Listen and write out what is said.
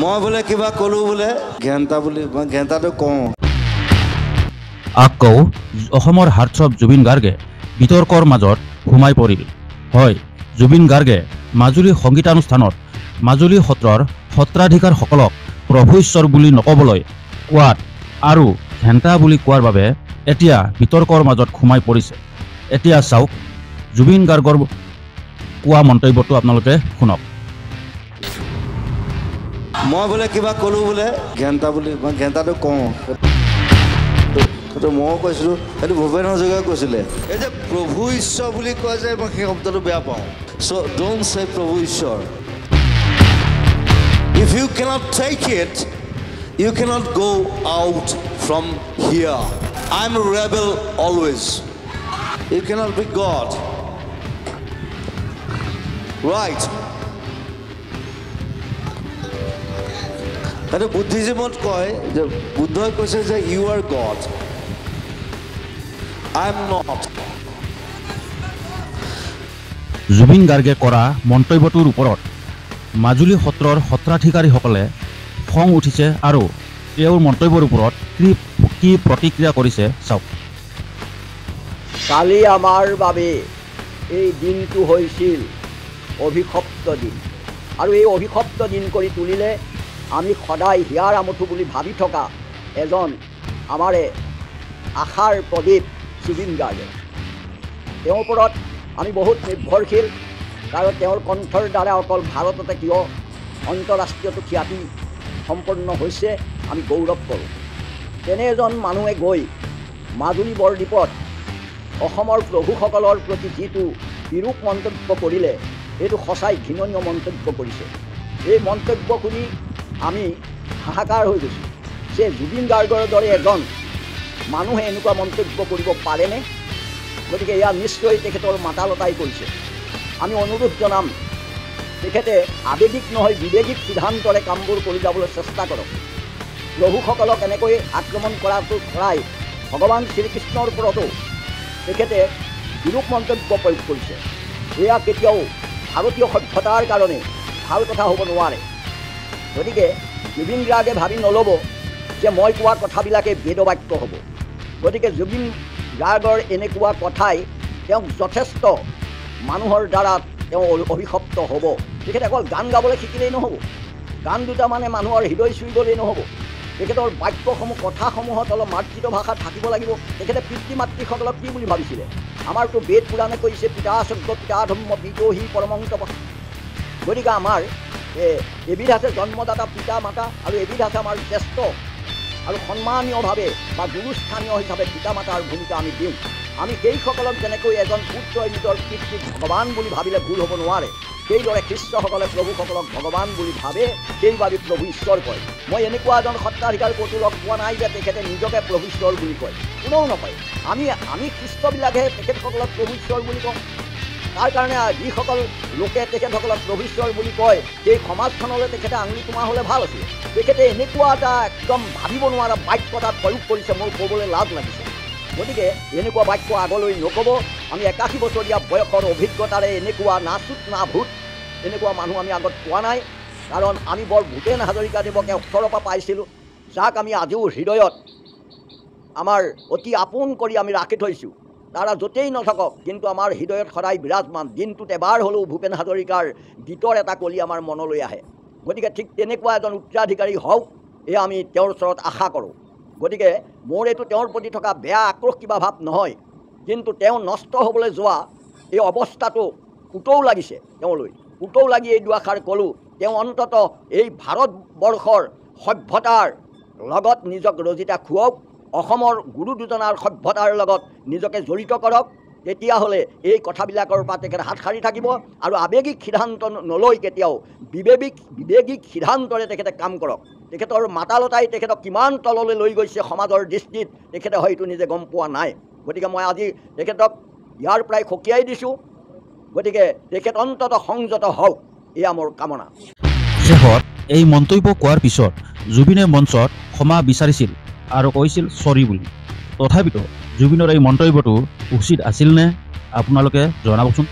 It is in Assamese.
মই বোলে কিবা কলো বোলে ঘেন্টা বুলি মই ঘেন্টাটো কওঁ আকৌ অসমৰ হাৰ্টছব জুবিন গাৰ্গে বিতৰ্কৰ মাজত সোমাই পৰিল হয় জুবিন গাৰ্গে মাজুলী সংগীতানুষ্ঠানত মাজুলী সত্ৰৰ সত্ৰাধিকাৰসকলক প্ৰভু ঈশ্বৰ বুলি নকবলৈ কোৱাত আৰু ঘেন্টা বুলি কোৱাৰ বাবে এতিয়া বিতৰ্কৰ মাজত সোমাই পৰিছে এতিয়া চাওক জুবিন গাৰ্গৰ কোৱা মন্তব্যটো আপোনালোকে শুনক মই বোলে কিবা কলো বোলে ঘেন্টা বুলি মই ঘেন্টাটো কওঁ মই কৈছিলোঁ সেইটো ভূপেন হাজৰিকাই কৈছিলে এই যে প্ৰভু ঈশ্বৰ বুলি কয় যে মই সেই শব্দটো বেয়া পাওঁ চ' ডোন্ট চে প্ৰভু ঈশ্বৰ if you can't take it you can't go' out from here I am rebel always you can't be god right সেইটো বুদ্ধিজিমত কয় যে বুদ্ধই কৈছে যে you are god I am not. Zubeen গাৰ্গে কৰা মন্তব্যটোৰ ওপৰত মাজুলী সত্ৰৰ সত্ৰাধিকাৰীসকলে খং উঠিছে আৰু তেওঁৰ মন্তব্যৰ ওপৰত কি প্ৰতিক্ৰিয়া কৰিছে চাওক কালি আমাৰ বাবে এই দিনটো হৈছিল অভিশপ্ত দিন আৰু এই অভিশপ্ত দিন কৰি তুলিলে আমি সদায় হিয়াৰ আমঠু বুলি ভাবি থকা এজন আমাৰে আশাৰ প্ৰদীপ জুবিন গাৰ্গে তেওঁৰ ওপৰত আমি বহুত নিৰ্ভৰশীল কাৰণ তেওঁৰ কণ্ঠৰ দ্বাৰা অকল ভাৰততে কিয় আন্তঃৰাষ্ট্ৰীয়তো খ্যাতি সম্পন্ন হৈছে আমি গৌৰৱ কৰোঁ তেনে এজন মানুহে গৈ মাজুলী বৰদ্বীপত অসমৰ প্ৰভুসকলৰ প্ৰতি যিটো বিৰূপ মন্তব্য কৰিলে এইটো সঁচাই ঘৃণনীয় মন্তব্য কৰিছে এই মন্তব্য শুনি আমি হাহাকাৰ হৈ গৈছোঁ যে জুবিন গাৰ্গৰ দৰে এজন মানুহে এনেকুৱা মন্তব্য কৰিব পাৰেনে গতিকে এয়া নিশ্চয় তেখেতৰ মাতালতাই কৰিছে আমি অনুৰোধ জনাম তেখেতে আৱেগিক নহয় বিবেগিক সিদ্ধান্তৰে কামবোৰ কৰি যাবলৈ চেষ্টা কৰক প্ৰভুসকলক এনেকৈ আক্ৰমণ কৰাটো প্ৰায় ভগৱান শ্ৰীকৃষ্ণৰ ওপৰতো তেখেতে বিৰূপ মন্তব্য প্ৰয়োগ কৰিছে এয়া কেতিয়াও ভাৰতীয় সভ্যতাৰ কাৰণে ভাল কথা হ'ব নোৱাৰে গতিকে জুবিন গাৰ্গে ভাবি নল'ব যে মই কোৱা কথাবিলাকে বেদবাক্য হ'ব গতিকে জুবিন গাৰ্গৰ এনেকুৱা কথাই তেওঁক যথেষ্ট মানুহৰ দ্বাৰা তেওঁ অভিশপ্ত হ'ব তেখেতে অকল গান গাবলৈ শিকিলেই নহ'ব গান দুটা মানে মানুহৰ হৃদয় চুই গ'লেই নহ'ব তেখেতৰ বাক্যসমূহ কথাসমূহত অলপ মাৰ্জিত ভাষাত থাকিব লাগিব তেখেতে পিতৃ মাতৃসকলক কি বুলি ভাবিছিলে আমাৰতো বেদ পুৰাণে কৈছে পিতা স্বৰ্গ পিতা ধৰ্ম বিদ্ৰোহী পৰমংতপ গতিকে আমাৰ এবিধ আছে জন্মদাতা পিতা মাতা আৰু এবিধ আছে আমাৰ জ্যেষ্ঠ আৰু সন্মানীয়ভাৱে বা গুৰুস্থানীয় হিচাপে পিতা মাতাৰ ভূমিকা আমি দিওঁ আমি সেইসকলক যেনেকৈ এজন পুত্ৰই নিজৰ পিতৃক ভগৱান বুলি ভাবিলে ভুল হ'ব নোৱাৰে সেইদৰে খ্ৰীষ্টসকলে প্ৰভুসকলক ভগৱান বুলি ভাবে সেইবাবে প্ৰভু ঈশ্বৰ কয় মই এনেকুৱা এজন সত্ৰাধিকাৰ ক'তো লগ পোৱা নাই যে তেখেতে নিজকে প্ৰভু ঈশ্বৰ বুলি কয় কোনেও নকয় আমি খ্ৰীষ্টবিলাকেহে তেখেতসকলক প্ৰভু ঈশ্বৰ বুলি কওঁ তাৰ কাৰণে যিসকল লোকে তেখেতসকলক প্ৰভু ঈশ্বৰ বুলি কয় সেই সমাজখনলৈ তেখেতে আঙুলি তোমাৰ হ'লে ভাল আছিল তেখেতে এনেকুৱা এটা একদম ভাবিব নোৱাৰা বাক্য তাত প্ৰয়োগ কৰিছে মোৰ ক'বলৈ লাজ লাগিছে গতিকে এনেকুৱা বাক্য আগলৈ নক'ব আমি 81 বছৰীয়া বয়সৰ অভিজ্ঞতাৰে এনেকুৱা না চুট না ভূত এনেকুৱা মানুহ আমি আগত পোৱা নাই কাৰণ আমি বৰ ভূপেন হাজৰিকাদেৱকে ওচৰৰ পৰা পাইছিলোঁ যাক আমি আজিও হৃদয়ত আমাৰ অতি আপোন কৰি আমি ৰাখি থৈছোঁ তাৰা য'তেই নাথাকক কিন্তু আমাৰ হৃদয়ত সদায় বিৰাজমান দিনটোত এবাৰ হ'লেও ভূপেন হাজৰিকাৰ গীতৰ এটা কলি আমাৰ মনলৈ আহে গতিকে ঠিক তেনেকুৱা এজন উত্তৰাধিকাৰী হওক এয়া আমি তেওঁৰ ওচৰত আশা কৰোঁ গতিকে মোৰ এইটো তেওঁৰ প্ৰতি থকা বেয়া আক্ৰোশ কিবা ভাৱ নহয় কিন্তু তেওঁ নষ্ট হ'বলৈ যোৱা এই অৱস্থাটো উটৌ লাগিছে তেওঁলৈ উটৌ লাগি এই দুআষাৰ ক'লোঁ তেওঁ অন্ততঃ এই ভাৰতবৰ্ষৰ সভ্যতাৰ লগত নিজক ৰজিতা খুৱাওক অসমৰ গুৰু দুজনাৰ সভ্যতাৰ লগত নিজকে জড়িত কৰক তেতিয়াহ'লে এই কথাবিলাকৰ পৰা তেখেতে হাত সাৰি থাকিব আৰু আৱেগিক সিদ্ধান্ত নলৈ কেতিয়াও বিবেগিক সিদ্ধান্তেৰে তেখেতে কাম কৰক তেখেতৰ মাতালতাই তেখেতক কিমান তললৈ লৈ গৈছে সমাজৰ দৃষ্টিত তেখেতে হয়তো নিজে গম পোৱা নাই গতিকে মই আজি তেখেতক ইয়াৰ পৰাই সকীয়াই দিছোঁ গতিকে তেখেত অন্ততঃ সংযত হওক এয়া মোৰ কামনা শেষত এই মন্তব্য কোৱাৰ পিছত জুবিনে মঞ্চত ক্ষমা বিচাৰিছিল আৰু কৈছিল চৰি বুলি তথাপিতো জুবিনৰ এই মন্তব্যটো উচিত আছিল নে আপোনালোকে জনাবচোন।